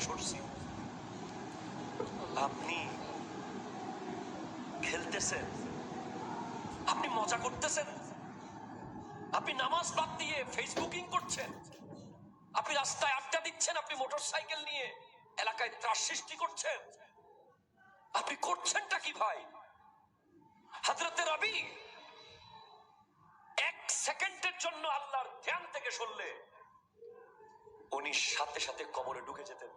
সরছি। আপনি খেলতেছেন, আপনি মজা করতেছেন, আপনি নামাজ বাদ দিয়ে ফেসবুকিং করছেন, আপনি রাস্তায় আড্ডা দিচ্ছেন, আপনি মোটরসাইকেল নিয়ে এলাকায় ত্রাস সৃষ্টি করছেন। আপনি করছেনটা কি ভাই? হযরতে রবি এক সেকেন্ডের জন্য আল্লাহর ধ্যান থেকে সরলে উনি সাথে সাথে কবরে ঢুকে যেতেন।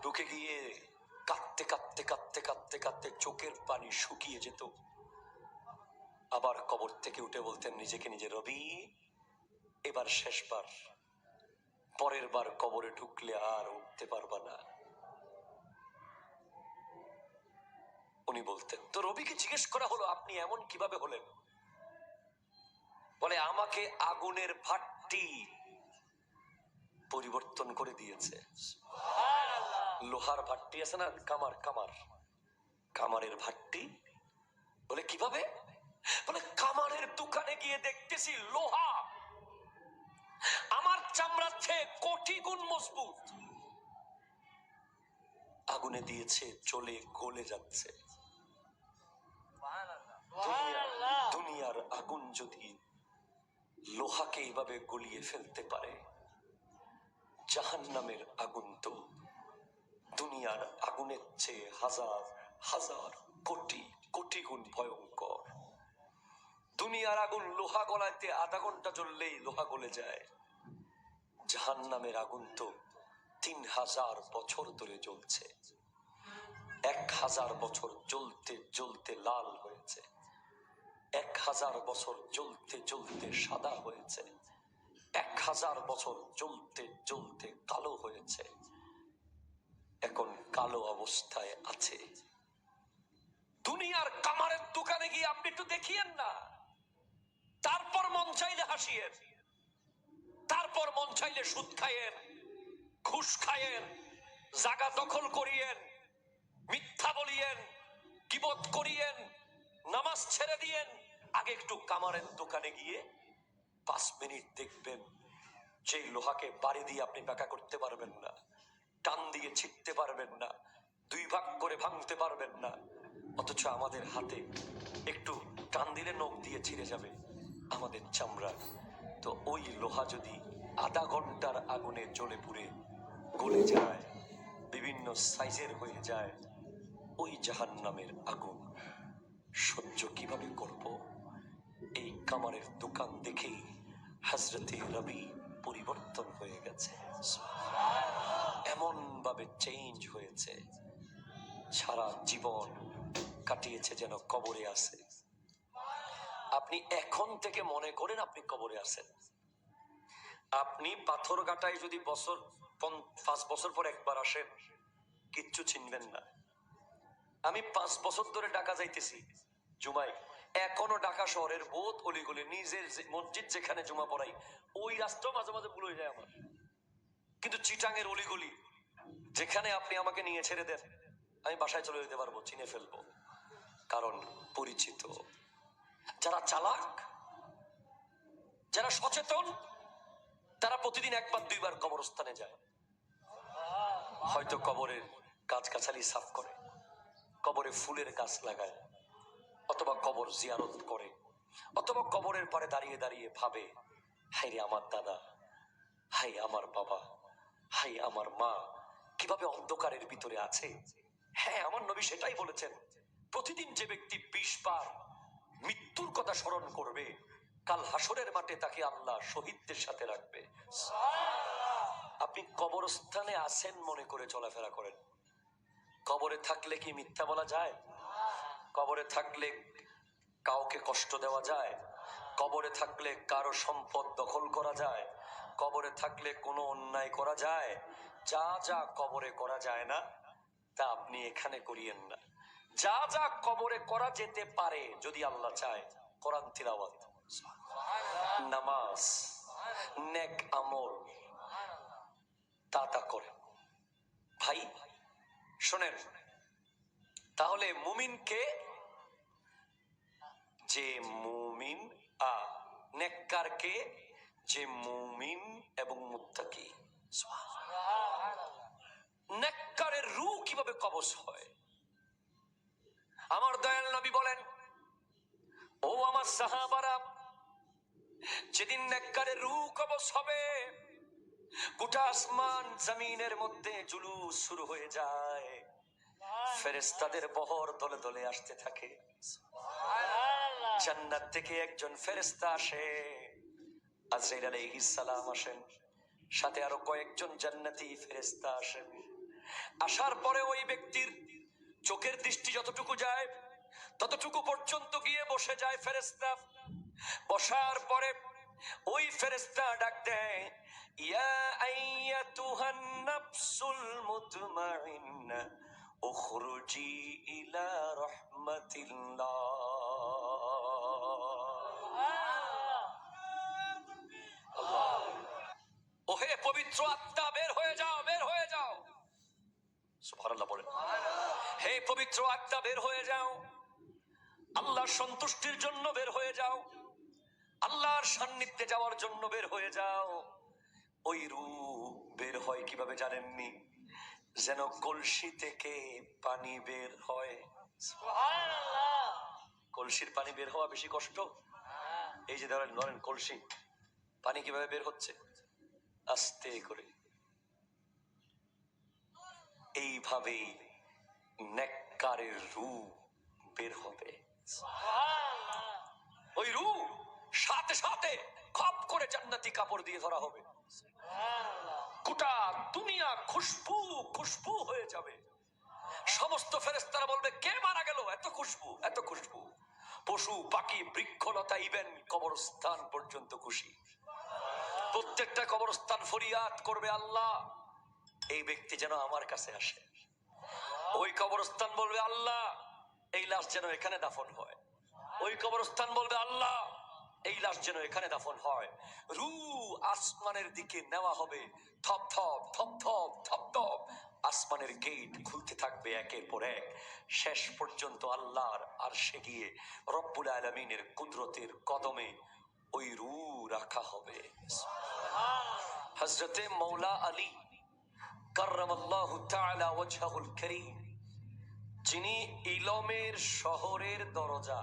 ঢুকে গিয়ে কাঁদতে কাঁদতে কাঁদতে কাঁদতে কাঁদতে চোখের পানি শুকিয়ে যেত। আবার কবর থেকে উঠে বলতেন নিজেকে নিজে, রবি এবার শেষবার, পরের বার কবরে ঢুকলে আর উঠতে পারবা না। উনি বলতেন। তো রবিকে জিজ্ঞেস করা হলো, আপনি এমন কিভাবে হলেন? বলে, আমাকে আগুনের ভাট্টি পরিবর্তন করে দিয়েছে। লোহার ভাট্টি আছে না, কামার কামার, কামারের ভাট্টি। বলে কিভাবে? বলে কামারের দোকানে গিয়ে দেখতেছি লোহা আমার চামড়ার চেয়ে কোটি গুণ মজবুত। আগুনে দিয়েছে, চলে গলে যাচ্ছে। দুনিয়ার আগুন যদি লোহাকে এইভাবে গলিয়ে ফেলতে পারে, জাহান্নামের আগুন তো দুনিয়ার আগুনের চেয়ে হাজার হাজার কোটি কোটি গুণ ভয়ঙ্কর। দুনিয়ার আগুন লোহা গলাইতে আধা ঘন্টা জ্বললেই লোহা গলে যায়, জাহান্নামের আগুন তো 3000 বছর ধরে জ্বলছে। 1000 বছর জ্বলতে জ্বলতে লাল হয়েছে, 1000 বছর জ্বলতে জ্বলতে সাদা হয়েছে, 1000 বছর জ্বলতে জ্বলতে কালো হয়েছে, এখন কালো অবস্থায় আছে। দুনিয়ার কামারের দোকানে গিয়ে আপনি একটু দেখিয়েন না, তারপর মন চাইলে হাসিয়েন, তারপর মন চাইলে সুদ খাইয়েন, ঘুষ খাইয়েন, জায়গা দখল করিয়েন, মিথ্যা বলিয়েন, গীবত করিয়েন, নামাজ ছেড়ে দিয়েন। আগে একটু কামারের দোকানে গিয়ে 5 মিনিট দেখবেন, যেই লোহাকে বাড়ি দিয়ে আপনি ব্যাকা করতে পারবেন না, টান দিয়ে ছিটতে পারবেন না, 2 ভাগ করে ভাঙতে পারবেন না, অথচ আমাদের হাতে একটু টান দিলে নখ দিয়ে ছিঁড়ে যাবে আমাদের চামড়া। তো ওই লোহা যদি আধা ঘন্টার আগুনে জ্বলে পুড়ে গলে যায়, বিভিন্ন সাইজের হয়ে যায়, ওই জাহান্নামের আগুন সহ্য কিভাবে করব? এই কামারের দোকান দেখেই হযরতে রবি পরিবর্তন হয়ে গেছে, এমন ভাবে চেঞ্জ হয়েছে, সারা জীবন কাটিয়েছে যেন কবরে আছে। আপনি এখন থেকে মনে করেন আপনি কবরে আছেন। আপনি পাথর গাটায় যদি 5 বছর পর একবার আসেন, কিচ্ছু চিনবেন না। আমি 5 বছর ধরে ঢাকা যাইতেছি জুমায়, এখনো ঢাকা শহরের বহুত অলিগলি, নিজের মসজিদ যেখানে জুমা পড়াই ওই রাস্তাও মাঝে মাঝে ভুল হয়ে যায় আমার। কিন্তু চিটাঙের অলিগলি যেখানে আপনি আমাকে নিয়ে ছেড়ে দেন, আমি বাসায় চলে যেতে পারবো, চিনে ফেলবো, কারণ পরিচিত। যারা চালাক, যারা সচেতন, তারা প্রতিদিন 1 বার 2 বার কবরস্থানে যায়। হয়তো কবরের গাছগাছালি সাফ করে, কবরে ফুলের গাছ লাগায়, অথবা কবর জিয়ারত করে, অথবা কবরের পারে দাঁড়িয়ে দাঁড়িয়ে ভাবে, হাই রে আমার দাদা, হাই আমার বাবা, হাই আমার মা কিভাবে অন্ধকারের ভিতরে আছে। হ্যাঁ, আমার নবী সেটাই বলেছেন, প্রতিদিন যে ব্যক্তি 20 বার মৃত্যুর কথা স্মরণ করবে, কাল হাসরের মাঠে তাকে আল্লাহ শহীদদের সাথে রাখবে। আপনি কবরস্থানে আছেন মনে করে চলাফেরা করেন। কবরে থাকলে কি মিথ্যা বলা যায়? কবরে থাকলে কাউকে কষ্ট দেওয়া যায়? কবরে থাকলে কারো সম্পদ দখল করা যায়? কবরে থাকলে কোনো অন্যায় করা যায়? যা যা কবরে করা যায় না, তা আপনি এখানে করিয়েন না। যা যা কবরে করা যেতে পারে যদি আল্লাহ চায়, কোরআন তিলাওয়াত, নামাজ, নেক আমল, তা করে। ভাই শোনেন, তাহলে মুমিনকে, যে মুমিন, নেককারকে, যে মুমিন এবং মুত্তাকি। নেককারের রূহ কিভাবে কবজ হয়? আমার দয়াল নবী বলেন, ও আমার সাহাবারা, যেদিন নেককারের রূহ কবজ হবে, গোটা আসমান জমিনের মধ্যে জুলুস শুরু হয়ে যায়, ফেরেশতাদের বহর দলে দলে আসতে থাকে। জান্নাত থেকে একজন ফেরেশতা আসে, আজরাইল আলাইহিস সালাম আসেন, সাথে আরো কয়েকজন জান্নাতি ফেরেশতা আসেন। আসার পরে ওই ব্যক্তির চোখের দৃষ্টি যতটুকু যায় ততটুকু পর্যন্ত গিয়ে বসে যায় ফেরেশতা। বসার পরে ওই ফেরেশতা ডাক দেয়, ইয়া আইয়াতুহান নাফসুল মুতমাইন্না উখরুজি ইলা রাহমাতিল্লাহ। ওহে পবিত্র আত্মা, বের হয়ে যাও, বের হয়ে যাও। সুবহানাল্লাহ বলেন। হে পবিত্র আত্মা, বের হয়ে যাও, আল্লাহর সন্তুষ্টির জন্য বের হয়ে যাও, আল্লাহর সান্নিধ্যে যাওয়ার জন্য বের হয়ে যাও। ওই রূহ বের হয় কিভাবে জানেননি? যেন কলসি থেকে পানি বের হয়। কলসির পানি বের হওয়া বেশি কষ্ট? এই যে ধরেন ধরেন কলসি, পানি কিভাবে বের হচ্ছে? আস্তে করে। এইভাবেই নেককারের রূহ বের হবে। ওই রূহ সাথে সাথে খপ করে জান্নাতি কাপড় দিয়ে ধরা হবে। গোটা দুনিয়া খুশবু খুশবু হয়ে যাবে। সমস্ত ফেরেশতারা বলবে, কে মারা গেল? এত খুশবু, এত খুশবু। পশু পাখি বৃক্ষলতা ইভেন কবরস্থান পর্যন্ত খুশি। প্রত্যেকটা কবরস্থান ফরিয়াদ করবে, আল্লাহ এই ব্যক্তি যেন আমার কাছে আসে। ওই কবরস্থান বলবে, আল্লাহ এই লাশ যেন এখানে দাফন হয়। ওই কবরস্থান বলবে, আল্লাহ এই লাশ যেন এখানে দাফন হয়। রূহ আসমানের দিকে নেওয়া হবে, থপ থপ থপ থপ থপ থপ। আসমানের গেট খুলতে থাকবে একের পর এক, শেষ পর্যন্ত আল্লাহর আরশে গিয়ে রব্বুল আলামিনের কুদরতের কদমে ওই রূহ রাখা হবে। হযরতে মৌলা আলী কাররামাল্লাহু তাআলা ওয়াজহুল কারীম, যিনি ইলমের শহরের দরজা,